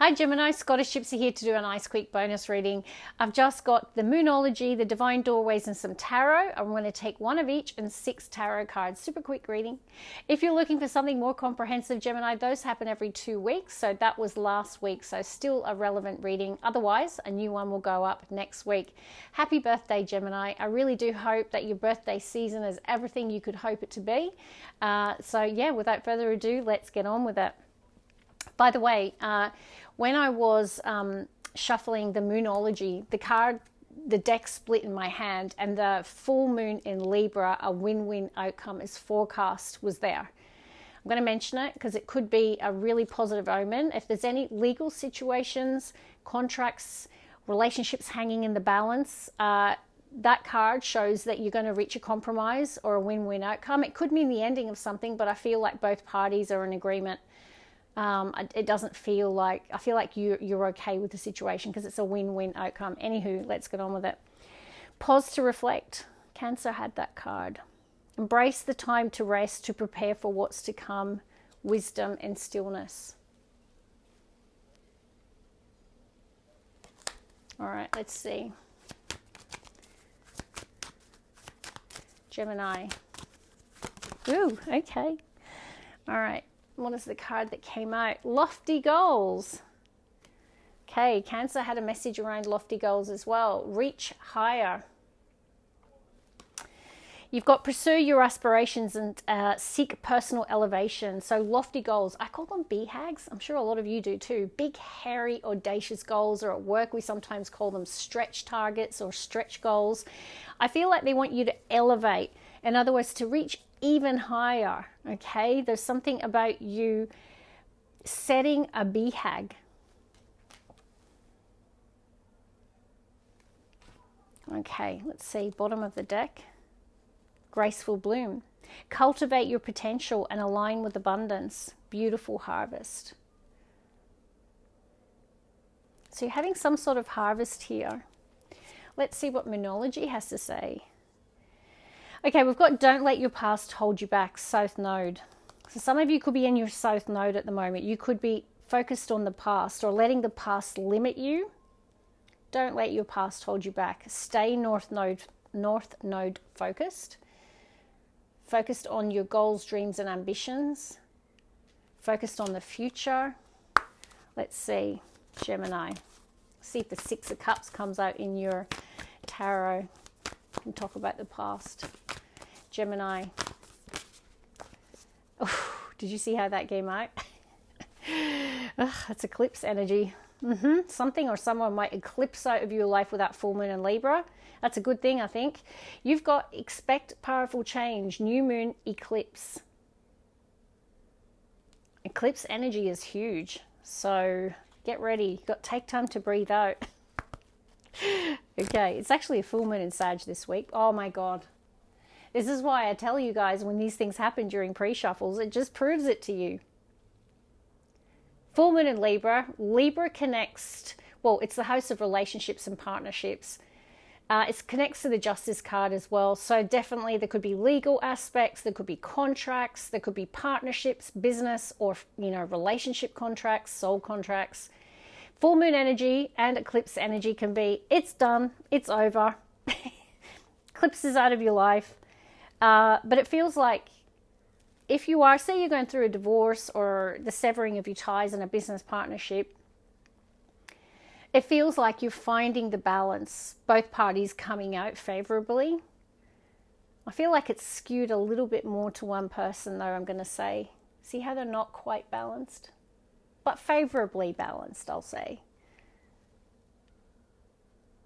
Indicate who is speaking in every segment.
Speaker 1: Hi Gemini, Scottish Gypsy here to do a nice quick bonus reading. I've just got the Moonology, the Divine Doorways and some tarot. I'm going to take one of each and 6 tarot cards. Super quick reading. If you're looking for something more comprehensive, Gemini, those happen every 2 weeks. So that was last week, so still a relevant reading. Otherwise, a new one will go up next week. Happy birthday, Gemini. I really do hope that your birthday season is everything you could hope it to be. So yeah, without further ado, let's get on with it. By the way, when I was shuffling the Moonology, the deck split in my hand, and the full moon in Libra, a win-win outcome is forecast, was there. I'm going to mention it because it could be a really positive omen. If there's any legal situations, contracts, relationships hanging in the balance, that card shows that you're going to reach a compromise or a win-win outcome. It could mean the ending of something, but I feel like both parties are in agreement. It doesn't feel like, I feel like you're okay with the situation because it's a win-win outcome. Anywho, let's get on with it. Pause to reflect. Cancer had that card. Embrace the time to rest, to prepare for what's to come. Wisdom and stillness. All right, let's see. Gemini. Ooh, okay. All right. What is the card that came out? Lofty goals. Okay, Cancer had a message around lofty goals as well. Reach higher. You've got pursue your aspirations and seek personal elevation. So lofty goals. I call them BHAGs. I'm sure a lot of you do too. Big, hairy, audacious goals. Or at work, we sometimes call them stretch targets or stretch goals. I feel like they want you to elevate. In other words, to reach even higher, okay? There's something about you setting a BHAG. Okay, let's see, bottom of the deck. Graceful bloom. Cultivate your potential and align with abundance. Beautiful harvest. So you're having some sort of harvest here. Let's see what Moonology has to say. Okay, we've got don't let your past hold you back, South Node. So some of you could be in your South Node at the moment. You could be focused on the past or letting the past limit you. Don't let your past hold you back. Stay North Node focused. Focused on your goals, dreams, and ambitions. Focused on the future. Let's see, Gemini. See if the 6 of Cups comes out in your tarot. And talk about the past. Gemini. Oh, did you see how that came out? That's eclipse energy. Something or someone might eclipse out of your life with that full moon in Libra. That's a good thing, I think. You've got expect powerful change. New moon eclipse. Eclipse energy is huge. So get ready. You've got to take time to breathe out. Okay, it's actually a full moon in Sag this week. Oh my God. This is why I tell you guys when these things happen during pre-shuffles, it just proves it to you. Full moon in Libra. Libra connects, well, it's the house of relationships and partnerships. It connects to the Justice card as well. So definitely there could be legal aspects, there could be contracts, there could be partnerships, business, or, you know, relationship contracts, soul contracts. Full moon energy and eclipse energy can be, it's done, it's over. Eclipse is out of your life. But it feels like if you are, say you're going through a divorce or the severing of your ties in a business partnership, it feels like you're finding the balance, both parties coming out favorably. I feel like it's skewed a little bit more to one person though, I'm going to say. See how they're not quite balanced? But favorably balanced, I'll say.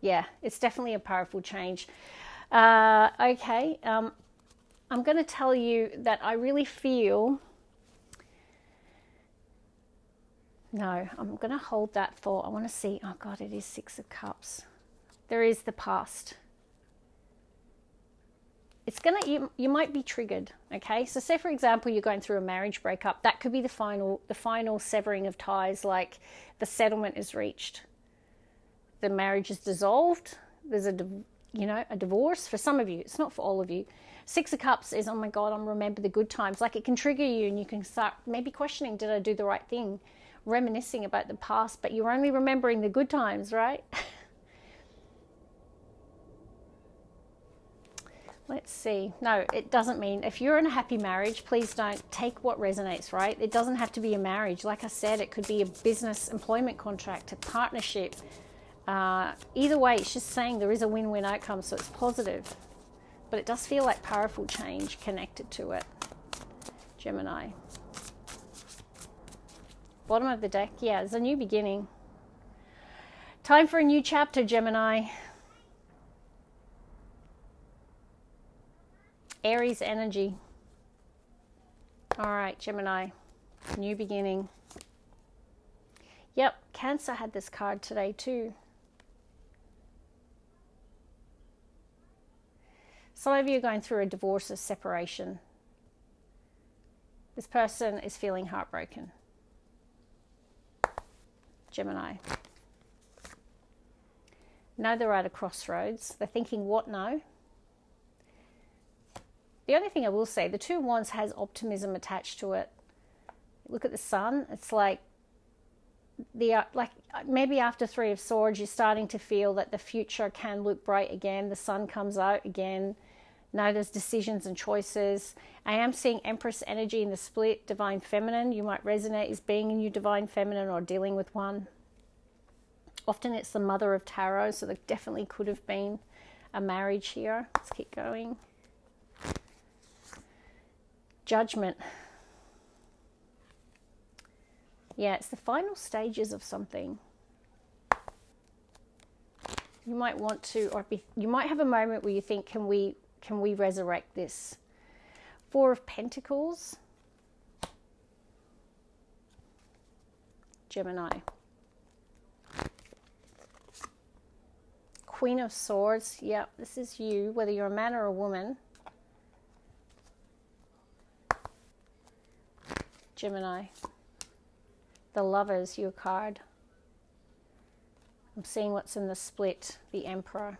Speaker 1: Yeah, it's definitely a powerful change. Okay, I'm going to tell you that I really feel... No, I'm going to hold that thought. I want to see... Oh, God, it is 6 of Cups. There is the past. It's going to... You might be triggered, okay? So say, for example, you're going through a marriage breakup. That could be the final severing of ties, like the settlement is reached. The marriage is dissolved. There's a divorce. For some of you, it's not for all of you. 6 of Cups is, oh my God, I remember the good times. Like it can trigger you and you can start maybe questioning, did I do the right thing? reminiscing about the past, but you're only remembering the good times, right? Let's see. No, it doesn't mean, if you're in a happy marriage, please don't take what resonates, right? It doesn't have to be a marriage. Like I said, it could be a business employment contract, a partnership. Either way, it's just saying there is a win-win outcome, so it's positive. But it does feel like powerful change connected to it, Gemini. Bottom of the deck, yeah, there's a new beginning. Time for a new chapter, Gemini. Aries energy. All right, Gemini, new beginning. Yep, Cancer had this card today too. Some of you are going through a divorce or separation. This person is feeling heartbroken. Gemini. Now they're at a crossroads. They're thinking, what now? The only thing I will say, the Two of Wands has optimism attached to it. Look at the Sun. It's like maybe after Three of Swords, you're starting to feel that the future can look bright again. The sun comes out again. Now there's decisions and choices. I am seeing Empress energy in the split, Divine Feminine. You might resonate as being in your Divine Feminine or dealing with one. Often it's the Mother of Tarot, so there definitely could have been a marriage here. Let's keep going. Judgment. Yeah, it's the final stages of something. You might want to, you might have a moment where you think, can we resurrect this? Four of Pentacles. Gemini. Queen of Swords. Yeah, this is you, whether you're a man or a woman. Gemini. The Lovers, your card. I'm seeing what's in the split, the Emperor.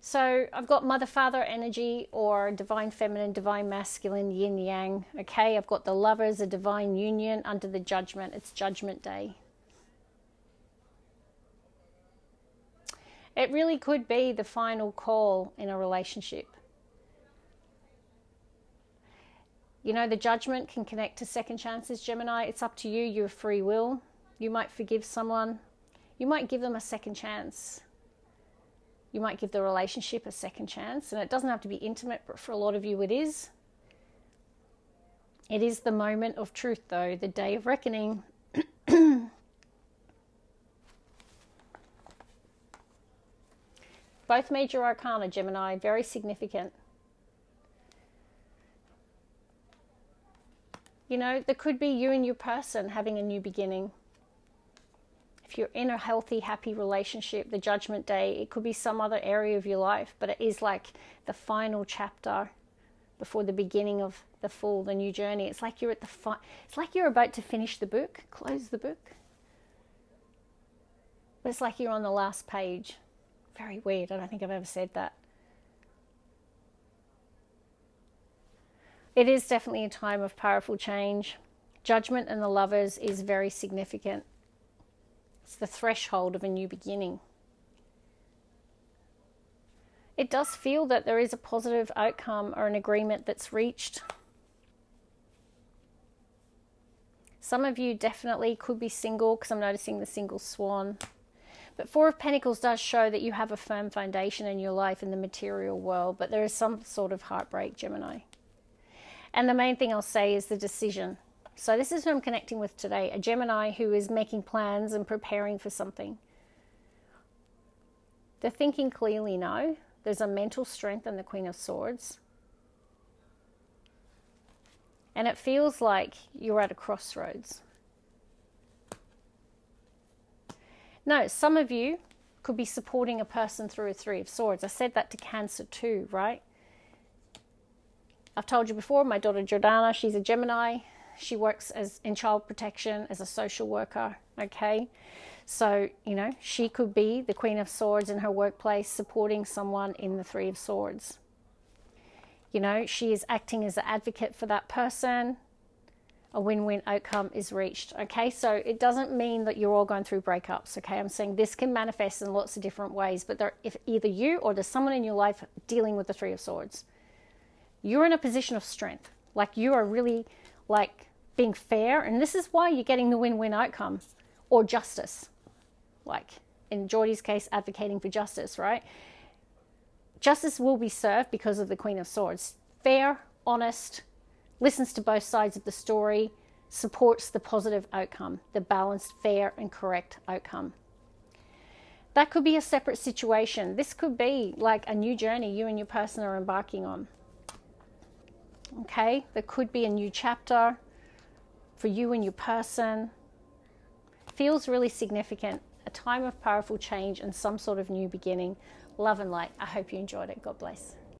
Speaker 1: So I've got Mother Father energy or Divine Feminine, Divine Masculine, Yin Yang. Okay, I've got the Lovers, a divine union under the Judgment. It's Judgment Day. It really could be the final call in a relationship. You know, the Judgment can connect to second chances, Gemini. It's up to you, your free will. You might forgive someone. You might give them a second chance. You might give the relationship a second chance. And it doesn't have to be intimate, but for a lot of you it is. It is the moment of truth, though, the day of reckoning. Both major arcana, Gemini, very significant. You know, there could be you and your person having a new beginning. If you're in a healthy, happy relationship, the Judgment Day, it could be some other area of your life, but it is like the final chapter before the beginning of the new journey. It's like you're at it's like you're about to finish the book, close the book. But it's like you're on the last page. Very weird. I don't think I've ever said that. It is definitely a time of powerful change. Judgment and the Lovers is very significant. It's the threshold of a new beginning. It does feel that there is a positive outcome or an agreement that's reached. Some of you definitely could be single, because I'm noticing the single swan. But Four of Pentacles does show that you have a firm foundation in your life in the material world, but there is some sort of heartbreak, Gemini. And the main thing I'll say is the decision. So this is who I'm connecting with today, a Gemini who is making plans and preparing for something. They're thinking clearly now. There's a mental strength in the Queen of Swords. And it feels like you're at a crossroads. No, some of you could be supporting a person through a Three of Swords. I said that to Cancer too, right? I've told you before, my daughter Jordana, she's a Gemini. She works in child protection as a social worker, okay? So, you know, she could be the Queen of Swords in her workplace supporting someone in the Three of Swords. You know, she is acting as an advocate for that person. a win-win outcome is reached. Okay, so it doesn't mean that you're all going through breakups. Okay, I'm saying this can manifest in lots of different ways, but if either you or there's someone in your life dealing with the Three of Swords, you're in a position of strength. Like, you are really like being fair, and this is why you're getting the win-win outcome or justice. Like in Geordie's case, advocating for justice, right? Justice will be served because of the Queen of Swords. Fair, honest, listens to both sides of the story, supports the positive outcome, the balanced, fair, and correct outcome. That could be a separate situation. This could be like a new journey you and your person are embarking on. Okay, there could be a new chapter for you and your person. Feels really significant. A time of powerful change and some sort of new beginning. Love and light. I hope you enjoyed it. God bless.